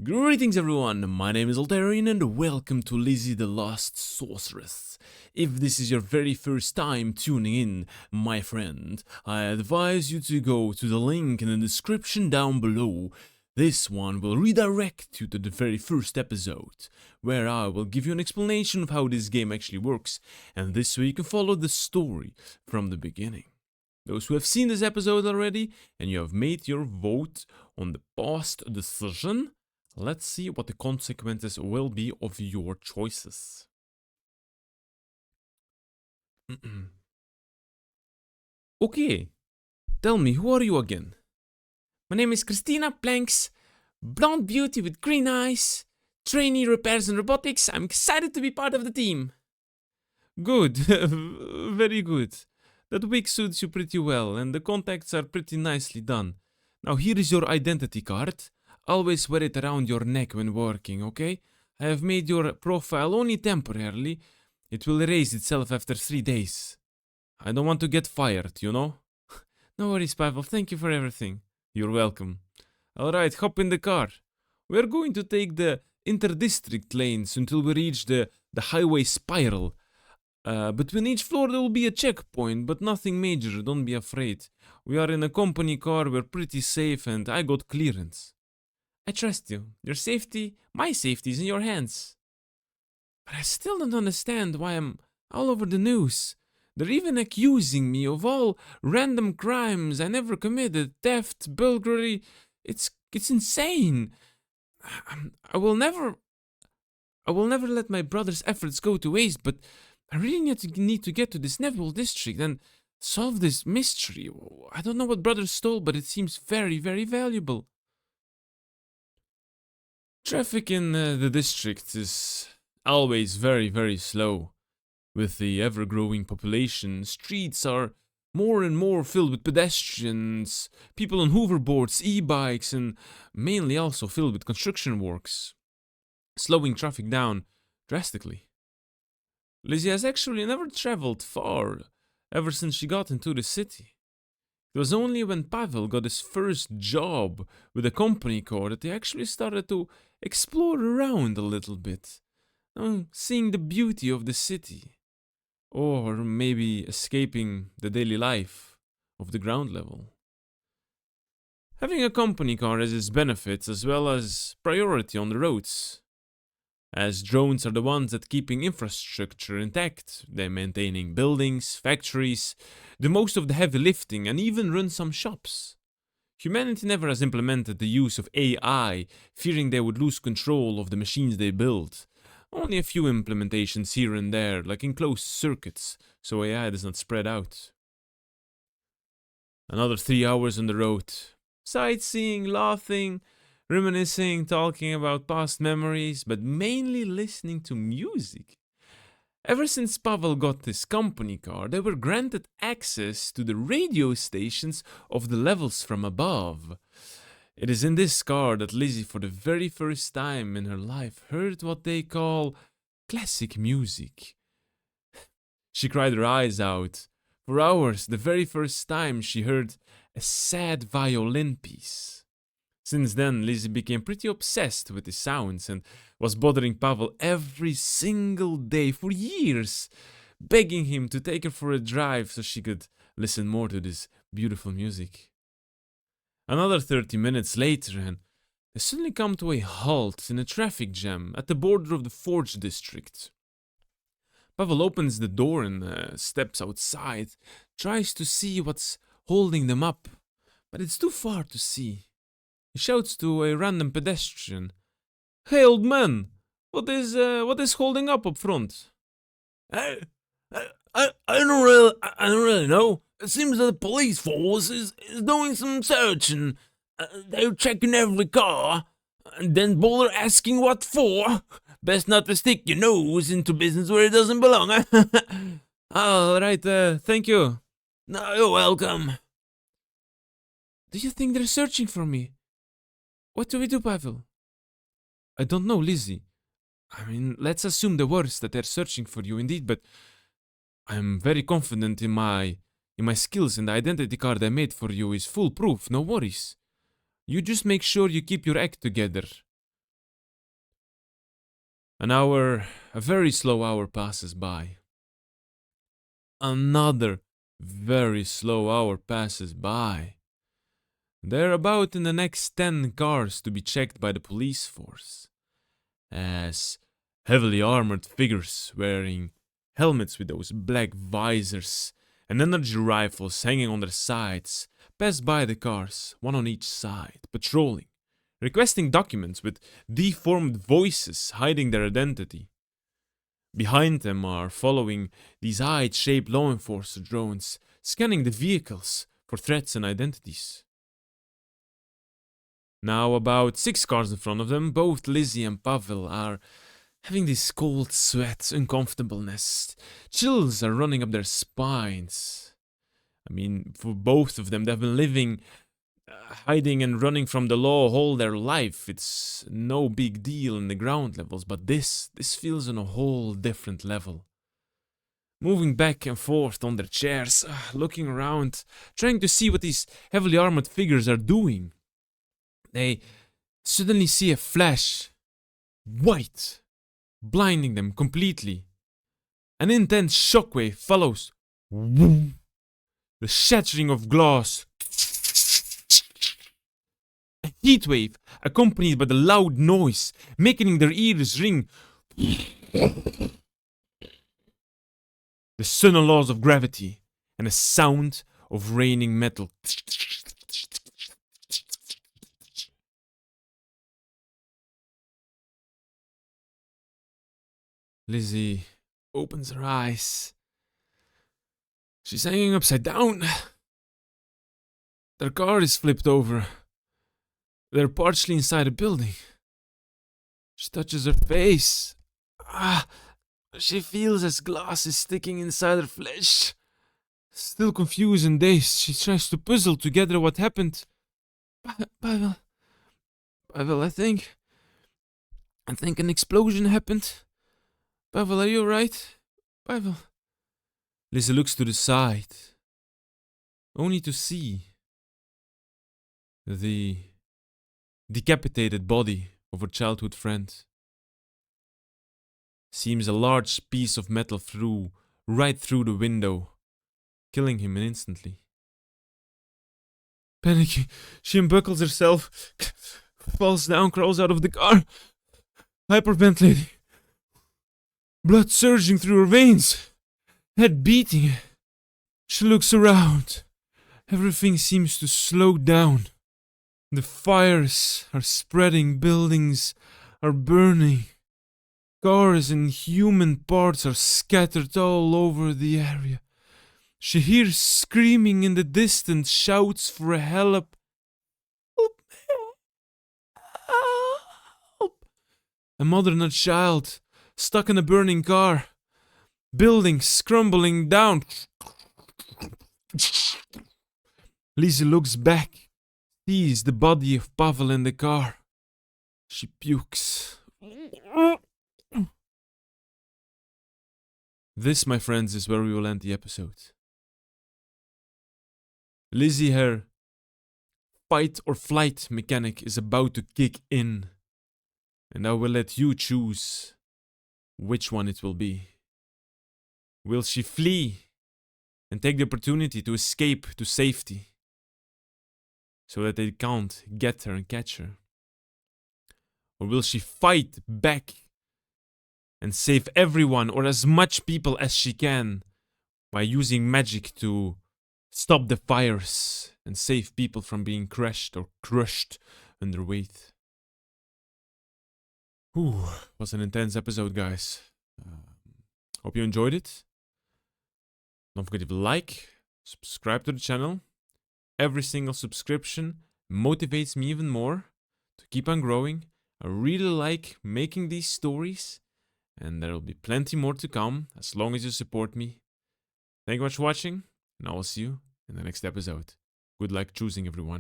Greetings everyone, my name is Altairyan and welcome to Lizzy the Lost Sorceress. If this is your very first time tuning in, my friend, I advise you to go to the link in the description down below. This one will redirect you to the very first episode, where I will give you an explanation of how this game actually works, and this way you can follow the story from the beginning. Those who have seen this episode already, and you have made your vote on the past decision, let's see what the consequences will be of your choices. Okay, tell me, who are you again? My name is Christina Planks, blonde beauty with green eyes, trainee repairs and robotics. I'm excited to be part of the team. Good, very good. That wig suits you pretty well, and the contacts are pretty nicely done. Now here is your identity card. Always wear it around your neck when working, okay? I have made your profile only temporarily. It will erase itself after 3 days. I don't want to get fired, you know? No worries, Pavel. Thank you for everything. You're welcome. Alright, hop in the car. We're going to take the inter-district lanes until we reach the highway spiral. Between each floor there will be a checkpoint, but nothing major, don't be afraid. We are in a company car, we're pretty safe, and I got clearance. I trust you. Your safety, my safety is in your hands. But I still don't understand why I'm all over the news. They're even accusing me of all random crimes I never committed, theft, burglary. It's insane. I will never let my brother's efforts go to waste, but I really need to get to this Neville district and solve this mystery. I don't know what brother stole, but it seems very, very valuable. Traffic in the district is always very, very slow. With the ever-growing population, streets are more and more filled with pedestrians, people on hoverboards, e-bikes, and mainly also filled with construction works, slowing traffic down drastically. Lizzy has actually never traveled far ever since she got into the city. It was only when Pavel got his first job with a company car that he actually started to explore around a little bit, seeing the beauty of the city, or maybe escaping the daily life of the ground level. Having a company car has its benefits as well as priority on the roads, as drones are the ones that keeping infrastructure intact. They're maintaining buildings, factories, do most of the heavy lifting, and even run some shops. Humanity never has implemented the use of AI, fearing they would lose control of the machines they build. Only a few implementations here and there, like enclosed circuits, so AI does not spread out. Another 3 hours on the road. Sightseeing, laughing, reminiscing, talking about past memories, but mainly listening to music. Ever since Pavel got his company car, they were granted access to the radio stations of the levels from above. It is in this car that Lizzy, for the very first time in her life, heard what they call classic music. She cried her eyes out. For hours, the very first time she heard a sad violin piece. Since then, Lizzy became pretty obsessed with the sounds and was bothering Pavel every single day for years, begging him to take her for a drive so she could listen more to this beautiful music. Another 30 minutes later, and they suddenly come to a halt in a traffic jam at the border of the Forge district. Pavel opens the door and steps outside, tries to see what's holding them up, but it's too far to see. He shouts to a random pedestrian, "Hey, old man, what is holding up front?" I don't really know. It seems that the police force is doing some searching. They're checking every car, and then bother asking what for. Best not to stick your nose into business where it doesn't belong. All right, thank you. No, you're welcome. Do you think they're searching for me? What do we do, Pavel? I don't know, Lizzy. I mean, let's assume the worst, that they're searching for you indeed, but I'm very confident in my skills, and the identity card I made for you is foolproof, no worries. You just make sure you keep your act together. An hour, a very slow hour passes by. Another very slow hour passes by. They're about in the next 10 cars to be checked by the police force, as heavily armored figures wearing helmets with those black visors and energy rifles hanging on their sides pass by the cars, one on each side, patrolling, requesting documents with deformed voices hiding their identity. Behind them are following these eye-shaped law enforcement drones, scanning the vehicles for threats and identities. Now, about 6 cars in front of them, both Lizzy and Pavel are having this cold sweat, uncomfortableness. Chills are running up their spines. I mean, for both of them, they've been living, hiding and running from the law all their life. It's no big deal in the ground levels, but this feels on a whole different level. Moving back and forth on their chairs, looking around, trying to see what these heavily armored figures are doing. They suddenly see a flash, white, blinding them completely. An intense shockwave follows. The shattering of glass. A heatwave accompanied by the loud noise, making their ears ring. The sudden laws of gravity and a sound of raining metal. Lizzy opens her eyes. She's hanging upside down. Their car is flipped over. They're partially inside a building. She touches her face. She feels as glass is sticking inside her flesh. Still confused and dazed, she tries to puzzle together what happened. Pavel, I think an explosion happened. Pavel, are you alright? Pavel. Lizzy looks to the side, only to see the decapitated body of her childhood friend. Seems a large piece of metal right through the window, killing him instantly. Panicking, she unbuckles herself, falls down, crawls out of the car, hyperventilating. Blood surging through her veins, head beating. She looks around. Everything seems to slow down. The fires are spreading, buildings are burning. Cars and human parts are scattered all over the area. She hears screaming in the distance, shouts for help. Help! A mother and a child stuck in a burning car. Buildings crumbling down. Lizzy looks back, sees the body of Pavel in the car. She pukes. This, my friends, is where we will end the episode. Lizzy, her fight or flight mechanic is about to kick in, and I will let you choose which one it will be. Will she flee and take the opportunity to escape to safety so that they can't get her and catch her? Or will she fight back and save everyone or as much people as she can by using magic to stop the fires and save people from being crushed or crushed under weight? Was an intense episode, guys. Hope you enjoyed it. Don't forget to like, subscribe to the channel. Every single subscription motivates me even more to keep on growing. I really like making these stories, and there will be plenty more to come as long as you support me. Thank you much for watching, and I will see you in the next episode. Good luck choosing, everyone.